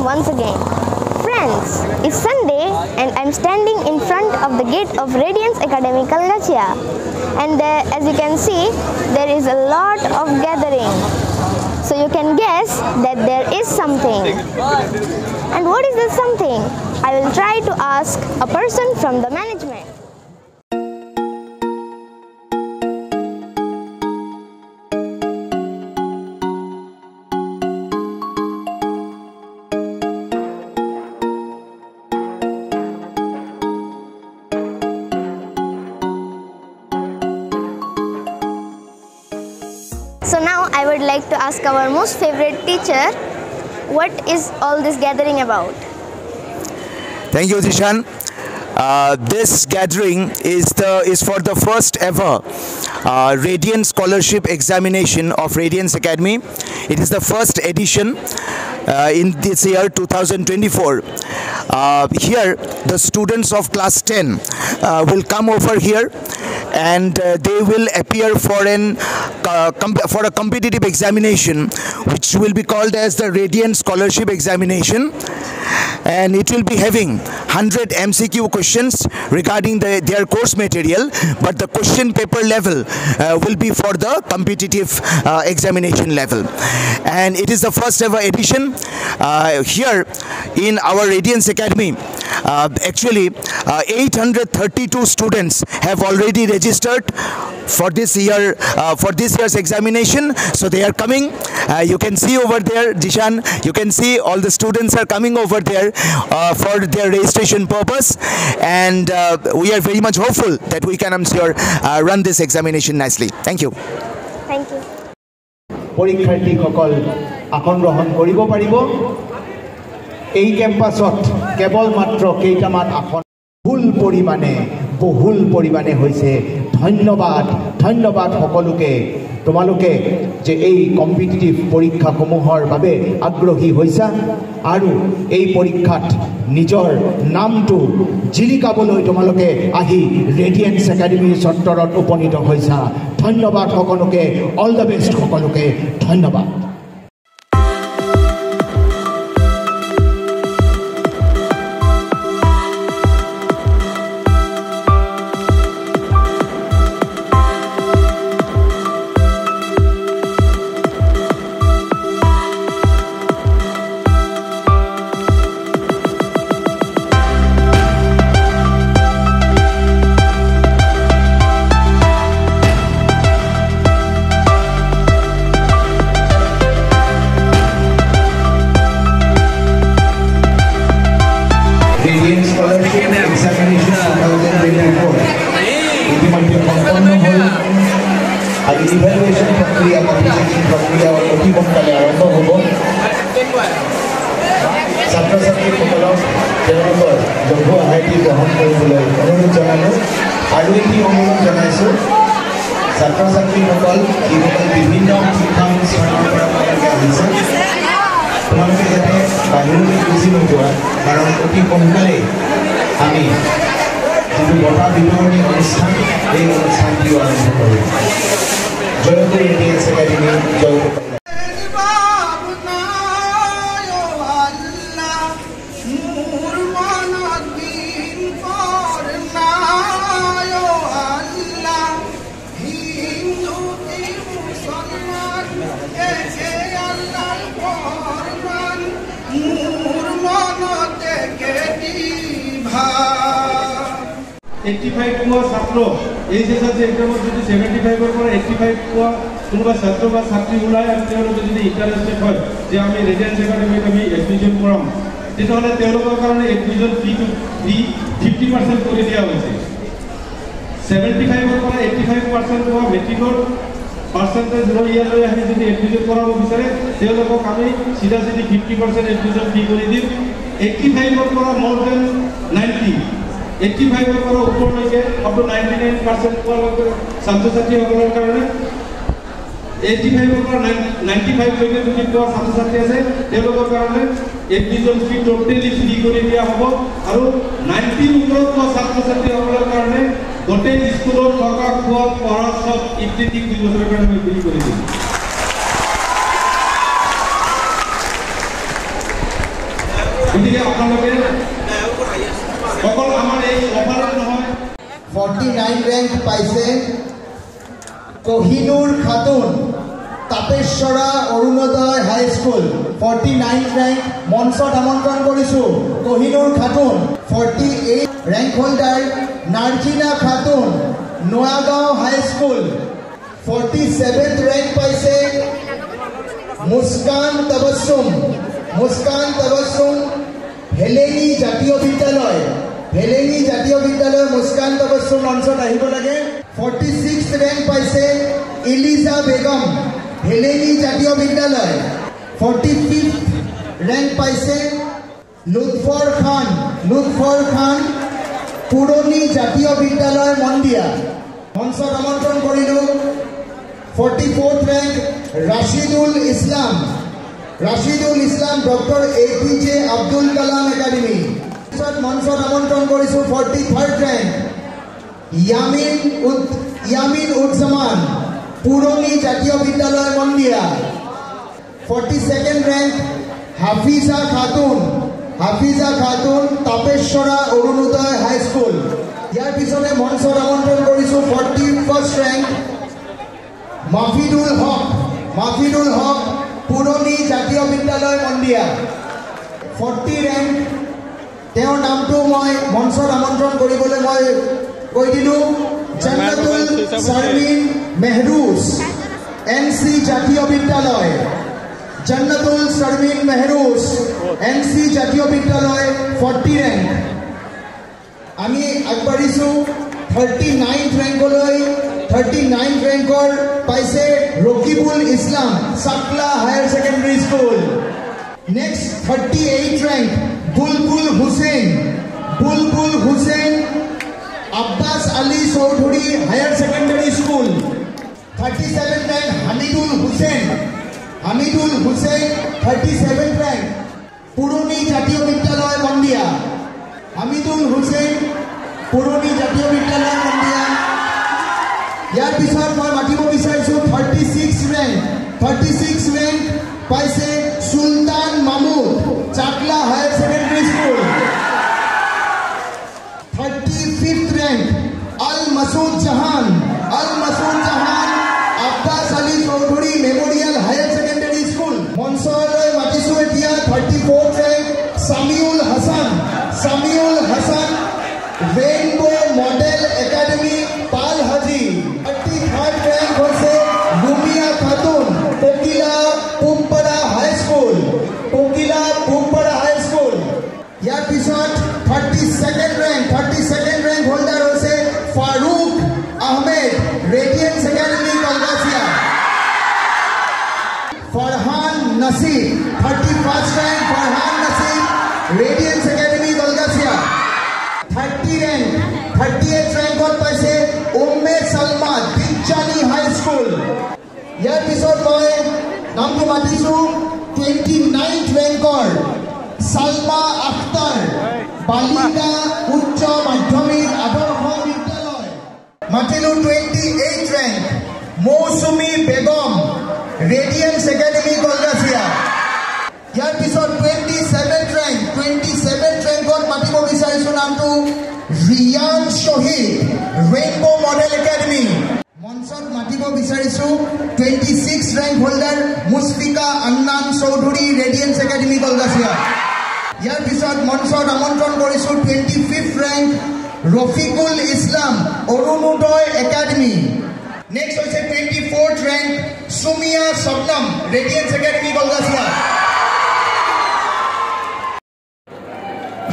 once again. Friends, it's Sunday and I'm standing in front of the gate of Radiance Academy Kalgachia, and as you can see, there is a lot of gathering. So you can guess that there is something. And what is this something? I will try to ask a person from the management. So now I would like to ask our most favorite teacher, what is all this gathering about? Thank you, Zishan. This gathering is for the first ever Radiance Scholarship Examination of Radiance Academy. It is the first edition in this year 2024. Here the students of class 10 will come over here, and they will appear for a competitive examination which will be called as the Radiance Scholarship Examination, and it will be having 100 MCQ questions regarding their course material, but the question paper level will be for the competitive examination level. And it is the first ever edition here in our Radiance Academy. Actually 832 students have already registered for this year's examination, so they are coming. You can see over there, Jishan, you can see all the students are coming over there for their registration purpose, and we are very much hopeful that we can, I'm sure, run this examination nicely. Thank you. Thank you. পরীক্ষার্থীসকল আসন গ্ৰহণ কৰিব পাৰিব। এই কেম্পাছত কেৱল মাত্ৰ কেইটামান আসন বহুল পৰিমাণে হৈছে। ধন্যবাদ সকলোকে। তোমালোকে যে এই কম্পিটিটিভ পৰীক্ষাসমূহৰ বাবে আগ্ৰহী হৈছা আৰু এই পৰীক্ষাত নিজৰ নামটো জিলিকাবলৈ তোমালোকে আহি ৰেডিয়েন্স একাডেমীৰ চত্বৰত উপনীত হৈছা। ধন্যবাদ সকলোকে। অল দ্য বেষ্ট সকলোকে। ধন্যবাদ। ইভ্যালুয়েশন প্রক্রিয়া কম্পিটিশন প্রক্রিয়া অতি সোনকালে আৰম্ভ হ'ব। ছাত্ৰ ছাত্ৰীসকলক তেওঁলোকৰ লঘু আহাৰটি গ্ৰহণ কৰিবলৈ অনুৰোধ জনালোঁ, আৰু এটি অনুৰোধ জনাইছোঁ ছাত্ৰ ছাত্ৰীসকল যিসকল বিভিন্ন শিক্ষানুষ্ঠানৰ পৰা তেওঁলোকে আহিছে, তোমালোকে যাতে বাহিৰলৈ গুচি নোযোৱা, কাৰণ অতি সোনকালে আমি যিটো বঁটা বিতৰণী অনুষ্ঠান, এই অনুষ্ঠানটিও আৰম্ভ কৰিম। Jaipur radiance academy, Jaipur. ছাত্ৰ এইচএসএলসি এক্সামত যদি 75-ৰ পৰা 85 পোৱা কোনোবা ছাত্ৰ বা ছাত্ৰী ওলায় আৰু তেওঁলোকে যদি ইণ্টাৰেষ্টেড হয় যে আমি ৰেডিয়েন্স একাডেমিত আমি এডমিশ্যন কৰাম, তেতিয়াহ'লে তেওঁলোকৰ কাৰণে এডমিশ্যন ফিটো 50% কৰি দিয়া হৈছে। 75-ৰ পৰা 85% পোৱা মেট্ৰিকৰ পাৰ্চেণ্টেজ লৈ ইয়ালৈ আহি যদি এডমিশ্যন কৰাব বিচাৰে, তেওঁলোকক আমি চিধা 50% এডমিশ্যন ফি কৰি দিম। 85-ৰ পৰা মোৰ দেন 90, 85-ৰ পৰা ওপৰলৈকে আপ টু 99% পোৱালৈকে ছাত্ৰ ছাত্ৰীসকলৰ কাৰণে 85-ৰ পৰা 95লৈকে যদি পোৱা ছাত্ৰ ছাত্ৰী আছে, তেওঁলোকৰ কাৰণে এডমিশ্যন ফি টোটেলি ফ্ৰী কৰি দিয়া হ'ব। আৰু 90ৰ ওপৰত পোৱা ছাত্ৰ ছাত্ৰীসকলৰ কাৰণে গোটেই স্কুলত থকা খোৱা পঢ়া সব ইত্যাদি 2 বছৰৰ কাৰণে আমি ফ্ৰী কৰি দিম। গতিকে আপোনালোকে অকল আমাৰ এই অফাৰত নহয় 49 ৰেংক পাইছে কোহিনুৰ খাতুন তাপেশ্বৰা অৰুণোদয় হাই স্কুল 49 ৰেংক মঞ্চত আমন্ত্ৰণ কৰিছোঁ কোহিনুৰ খাতুন 48 ৰেংক হোল্ডাৰ নাৰ্জিনা খাতুন নোয়াগাঁও হাই স্কুল 47th ৰেংক পাইছে মুস্কান তবসুম হেলেনী জাতীয় বিদ্যালয় মুস্কান তবসুম মঞ্চত আহিব লাগে 46th ৰেংক পাইছে ইলিজা বেগম হেলেনী জাতীয় বিদ্যালয় 45th ৰেংক পাইছে লুৎফৰ খান পুৰণি জাতীয় বিদ্যালয় মন্দিয়া মঞ্চত আমন্ত্ৰণ কৰিলোঁ 44th rank Rashidul Islam doctor APJ Abdul Kalam academy মঞ্চত আমন্ত্ৰণ কৰিছোঁ 43rd ৰেংক ইয়ামিন উজ্জামান পুৰণি জাতীয় বিদ্যালয় মন্দিয়া 42nd ৰেংক হাফিজা খাতুন তাপেশ্বৰা অৰুণোদয় হাই স্কুল ইয়াৰ পিছতে মঞ্চত আমন্ত্ৰণ কৰিছোঁ 41st ৰেংক মাফিদুল হক পুৰণি জাতীয় বিদ্যালয় মন্দিয়া 40 ৰেংক তেওঁৰ নামটো মই মঞ্চত আমন্ত্ৰণ কৰিবলৈ মই কৈ দিলোঁ জান্নাতুল শাৰমিন মেহৰুজ NC জাতীয় বিদ্যালয় NC জাতীয় বিদ্যালয় 40 ৰেংক আমি আগবাঢ়িছোঁ 39th ৰেংকলৈ 39th ৰেংকৰ পাইছে Rakibul Islam Chakla higher secondary school next 38th rank Bulbul Hussain Abbas Ali Chowdhury higher secondary school 37th rank Hamidul Hussain 37th rank Purani Jatiya বিদ্যালয় মন্দিয়া ইয়াৰ পিছত মই মাতিব বিচাৰিছোঁ 36th ৰেংক পাইছে Sultan Mamud Chakla higher secondary school 35th rank Al Masud Jahan Abbas Ali Chowdhury memorial higher secondary school মঞ্চলৈ মাতিছোঁ এতিয়া 34th rank Samiul Hasan rainbow model academy Palhazi 33rd rank হৈছে লুমিয়া খাতুন পকিলা পুমপাৰা হাই স্কুল ইয়াৰ পিছত 32nd ৰেংক হোল্ডাৰ হৈছে Faruk Ahmed radiance academy Kalkachhia Farhan Nasir 31st rank radiance academy Kalkachhia 38th ৰেংকত পাইছে উম্মে সালমা দিনচানি হাই স্কুল ইয়াৰ পিছত মই নামটো মাতিছোঁ 29th ৰেংকৰ সালমা আখতাৰ বালিকা উচ্চ মাধ্যমিক আদৰ্শ বিদ্যালয় মাতিলোঁ 28th rank Mousumi Begum radiance academy Kalkachhia ইয়াৰ পিছত 27th ৰেংকত মাতিব বিচাৰিছোঁ নামটো Rian Shahid rainbow model academy মঞ্চত মাতিব বিচাৰিছোঁ 26th rank holder Musfika Annan Chowdhury radiance academy Kalkachhia ইয়াৰ পিছত মঞ্চত আমন্ত্ৰণ কৰিছোঁ 25th rank Rafiqul Islam Arunodoy academy next হৈছে 24th rank Sumiya Shabnam radiance academy Kalkachhia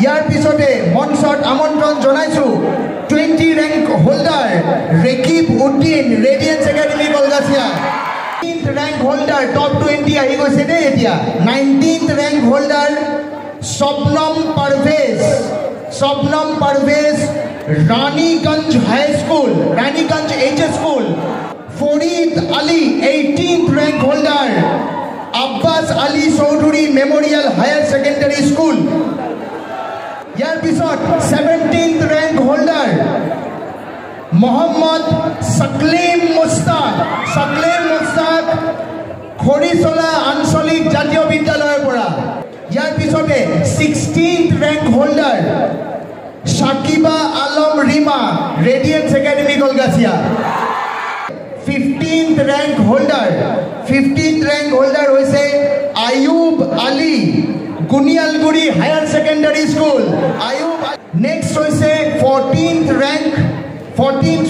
ইয়াৰ পিছতে মঞ্চত আমন্ত্ৰণ জনাইছোঁ 20 rank holder Rekib Uddin radiance academy Kalkachhia 19th rank holder top 20 আহি গৈছে দেই এতিয়া 19th rank holder Swapnam Parvez Raniganj high school Raniganj HS school Farid Ali 18th rank holder Abbas Ali Chowdhury memorial higher secondary school ইয়াৰ পিছত 17th rank holder Mohammad Saklim Mustak Kharichala আঞ্চলিক জাতীয় বিদ্যালয়ৰ পৰা ইয়াৰ পিছতে 16th rank holder Shakiba Alam Rima, Radiance Academy Kolgasia. 15th rank holder hoise Ayub Ali, Gunialguri Higher Secondary School. Next hoise 14th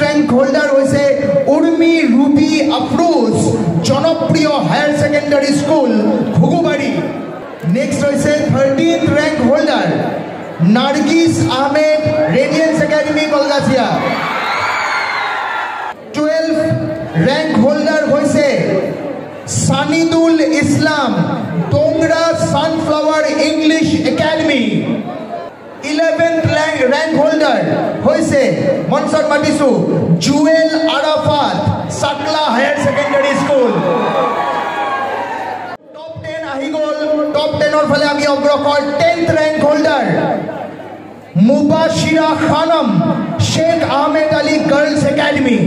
rank holder hoise Urmi Ruby Afroz, Jonopriyo Higher Secondary School, Khugubari. Next hoise 13th rank holder Nargis Ahmed, Radiance Academy Kolgasia. 12th rank holder hoise Sanidul Islam, Dongra Sunflower English Academy. 11th rank holder hoise Monsor Matisu, Jewel Arafat, Sakla Higher Secondary School. Top 10 ahigol, top 10 or phale ami ogrokor 10th rank holder Mubashira Khanam, Sheikh Ahmed Ali Girls Academy.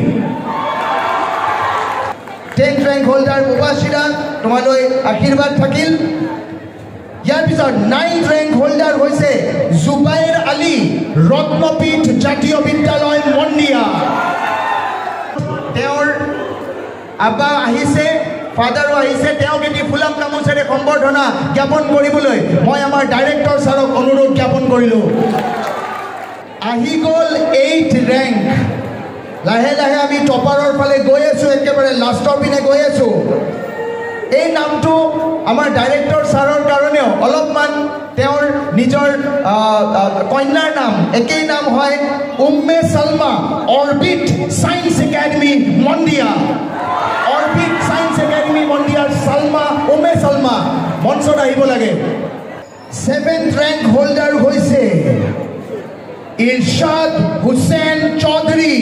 10th rank holder Mubashira, tomaloi ashirwad thakil. Yar pisot 9th rank holder hoise Zubair Ali, Ratnapit Jatiyo Bidyaloy Mondia. Teor abba ahise, father ahise, teok eti fulam kamosere সম্বৰ্ধনা জ্ঞাপন কৰিবলৈ মই আমাৰ director ছাৰক অনুৰোধ জ্ঞাপন কৰিলো। আহি গ'ল 8th rank। লাহে লাহে আমি টপাৰৰ ফালে গৈ আছো, একেবাৰে লাষ্টৰ পিনে গৈ আছো। এই নামটো আমাৰ ডাইৰেক্টৰ ছাৰৰ কাৰণেও অলপমান তেওঁৰ নিজৰ কন্যাৰ নাম একেই নাম হয় Umme Salma, orbit science academy Mandia. Orbit science academy মন্দিয়াৰ সালমা, উম্মে সালমা মঞ্চত আহিব লাগে। 7th rank holder হৈছে Irshad Hussain Chaudhary,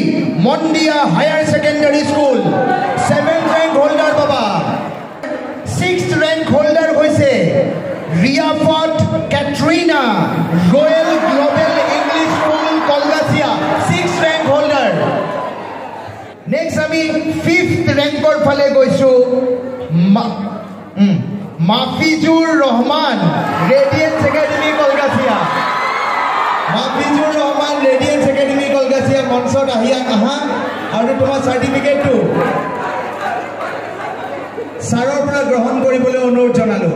Mondia Higher Secondary School. 7th rank holder baba. 6th rank holder hoise Riafat Katrina, Royal Global English School Kolgasia. 6th rank holder. Next ami 5th rankor phale goisu Mafizur Rahman, Radiance Academy Kolgasia. Mafizur Rahman, Radiance Academy Kolgasia monsot ahia aha aru tomar certificate tu ছাৰৰ পৰা গ্ৰহণ কৰিবলৈ অনুৰোধ জনালো।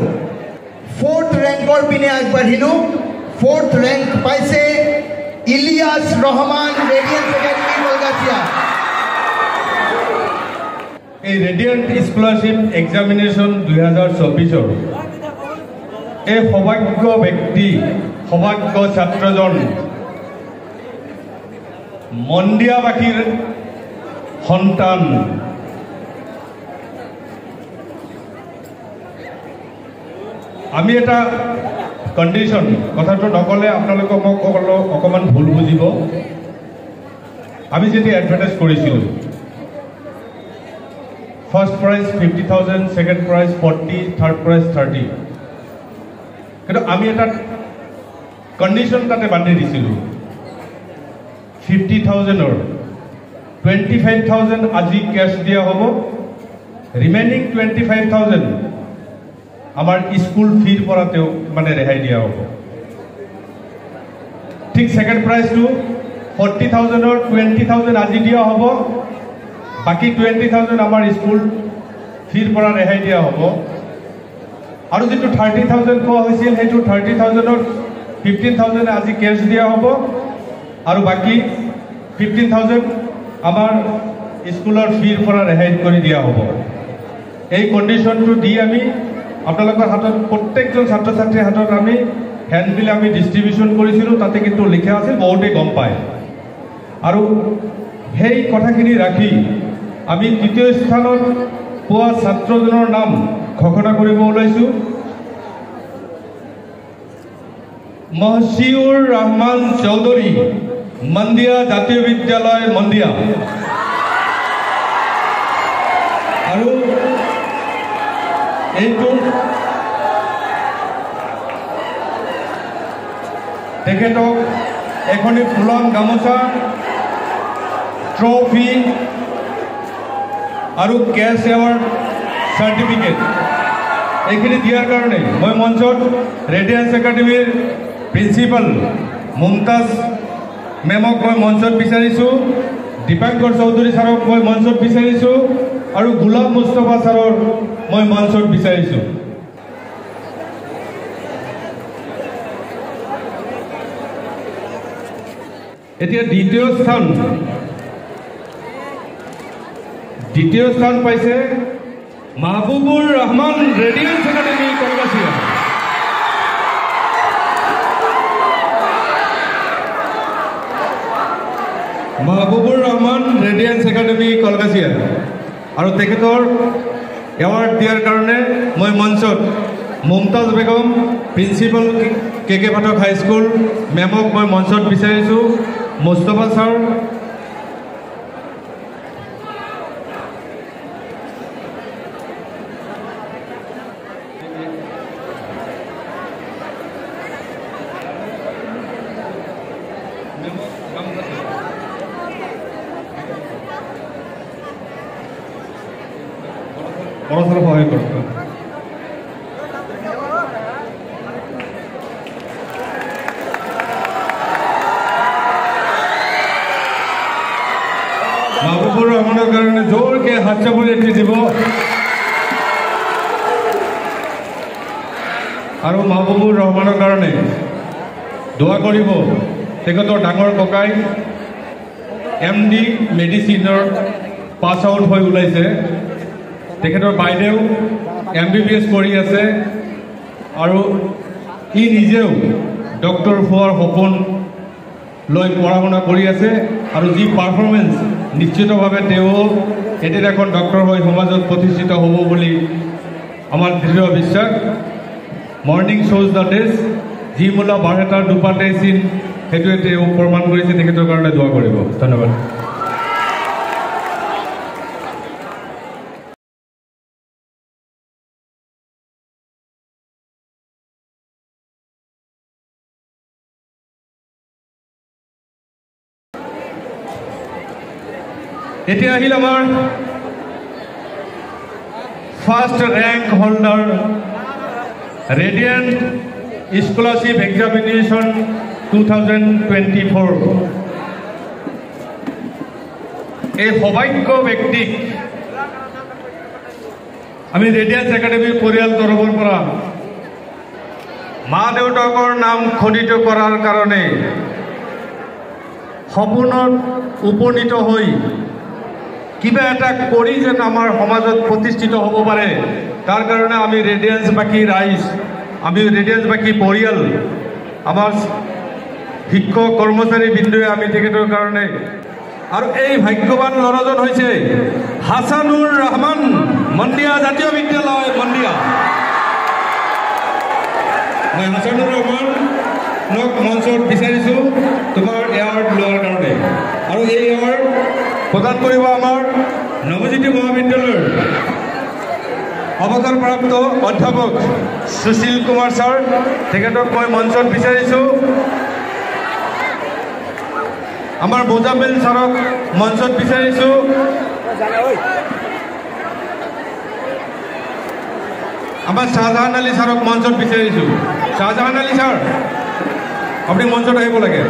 4th rankৰ পিনে আগবাঢ়িলো। 4th rank পাইছে Ilias Rahman, Radiant academy Kolkata. এই Radiant scholarship examination 2024 এই সৌভাগ্য ব্যক্তি, সৌভাগ্য ছাত্ৰজন মন্দিয়াবাসীৰ সন্তান। আমি এটা কণ্ডিশ্যন, কথাটো নক'লে আপোনালোকে মোক অকণমান ভুল বুজিব। আমি যেতিয়া এডভাৰটাইজ কৰিছিলোঁ, first prize 50,000, second prize 40, third prize 30, কিন্তু আমি এটা কণ্ডিশ্যন তাতে বান্ধি দিছিলোঁ 50,000-ৰ 25,000 আজি কেছ দিয়া হ'ব, ৰিমেইনিং 25,000 আমাৰ স্কুল ফিৰ পৰা তেওঁ মানে ৰেহাই দিয়া হ'ব। ঠিক ছেকেণ্ড প্ৰাইজটো 40,000-ৰ 20,000 আজি দিয়া হ'ব, বাকী 20,000 আমাৰ স্কুল ফিৰ পৰা ৰেহাই দিয়া হ'ব। আৰু যিটো 30,000 কোৱা হৈছিল সেইটো 30,000-ৰ 15,000 আজি কেছ দিয়া হ'ব, আৰু বাকী 15,000 আমাৰ স্কুলৰ ফিৰ পৰা ৰেহাই কৰি দিয়া হ'ব। এই কণ্ডিশ্যনটো দি আমি আপোনালোকৰ হাতত, প্ৰত্যেকজন ছাত্ৰ ছাত্ৰীৰ হাতত আমি হেণ্ডবিল আমি ডিষ্ট্ৰিবিউশ্যন কৰিছিলোঁ। তাতে কিন্তু লিখা আছিল, বহুতেই গম পায়। আৰু সেই কথাখিনি ৰাখি আমি তৃতীয় স্থানত পোৱা ছাত্ৰজনৰ নাম ঘোষণা কৰিব ওলাইছোঁ। মহচিউৰ ৰহমান চৌধুৰী, মন্দিয়া জাতীয় বিদ্যালয় মন্দিয়া। আৰু এইটো তেখেতক এখনি ফুলাম গামোচা, ট্ৰফি আৰু কেছ এৱাৰ্ড চাৰ্টিফিকেট এইখিনি দিয়াৰ কাৰণে মই মঞ্চত ৰেডিয়েন্স একাডেমীৰ প্ৰিন্সিপাল মুমতাজ মেমক মই মঞ্চত বিচাৰিছোঁ, দীপাংকৰ চৌধুৰী ছাৰক মই মঞ্চত বিচাৰিছোঁ আৰু গোলাম মুস্তফা ছাৰৰ মই মঞ্চত বিচাৰিছোঁ। এতিয়া দ্বিতীয় স্থান পাইছে Mahbubur Rahman radiance academy Kalkachhia. Mahbubur Rahman radiance academy Kalkachhia আৰু তেখেতৰ এৱাৰ্ড দিয়াৰ কাৰণে মই মঞ্চত Mumtaz Begum principal KK Pathak high school মেমক মই মঞ্চত বিচাৰিছোঁ, মুস্তফা ছাৰ পৰস্পৰ সহায় কৰক। মাহবুবুৰ ৰহমানৰ কাৰণে জোৰকে হাত চাপৰি এটি দিব আৰু মাহবুবুৰ ৰহমানৰ কাৰণে দোৱা কৰিব। তেখেতৰ ডাঙৰ ককাই MD মেডিচিনৰ পাছ আউট হৈ ওলাইছে, তেখেতৰ বাইদেউ MBBS কৰি আছে আৰু ই নিজেও ডক্টৰ হোৱাৰ সপোন লৈ পঢ়া শুনা কৰি আছে আৰু যি পাৰফৰ্মেঞ্চ নিশ্চিতভাৱে তেওঁ এদিন এখন ডক্টৰ হৈ সমাজত প্ৰতিষ্ঠিত হ'ব বুলি আমাৰ দৃঢ় বিশ্বাস। মৰ্ণিং শ্ব'জ দ্য ডেজ যি মোলা বাৰহেটাৰ দুপাতে চিন সেইটোৱে তেওঁ প্ৰমাণ কৰিছে। তেখেতৰ কাৰণে দোৱা কৰিব। ধন্যবাদ। এতিয়া আহিল আমাৰ first rank holder Radiant scholarship examination 2024। এই সৌভাগ্য ব্যক্তিক আমি ৰেডিয়েন্স একাডেমীৰ পৰিয়াল তৰফৰ পৰা মা দেউতাকৰ নাম খোদিত কৰাৰ কাৰণে সপোনত উপনীত হৈ কিবা এটা কৰি যেন আমাৰ সমাজত প্ৰতিষ্ঠিত হ'ব পাৰে, তাৰ কাৰণে আমি ৰেডিয়েন্সবাসী ৰাইজ, আমি ৰেডিয়েন্সবাসী পৰিয়াল, আমাৰ শিক্ষক কৰ্মচাৰী বিন্দুৱে আমি তেখেতৰ কাৰণে আৰু এই ভাগ্যৱান ল'ৰাজন হৈছে হাছানুৰ ৰহমান, মন্দিয়া জাতীয় বিদ্যালয় মন্দিয়া। মই হাছানুৰ ৰহমানক মঞ্চত বিচাৰিছোঁ তোমাৰ এৱাৰ্ড লোৱাৰ কাৰণে আৰু এই এৱাৰ্ড প্ৰদান কৰিব আমাৰ নৱজ্যোতি মহাবিদ্যালয়ৰ অৱসৰপ্ৰাপ্ত অধ্যাপক সুশীল কুমাৰ ছাৰ, তেখেতক মই মঞ্চত বিচাৰিছোঁ। আমাৰ মোজামিল ছাৰক মঞ্চত বিচাৰিছোঁ। আমাৰ শ্বাহজাহান আলী ছাৰক মঞ্চত বিচাৰিছোঁ। শ্বাহজাহান আলী ছাৰ আপুনি মঞ্চত আহিব লাগে।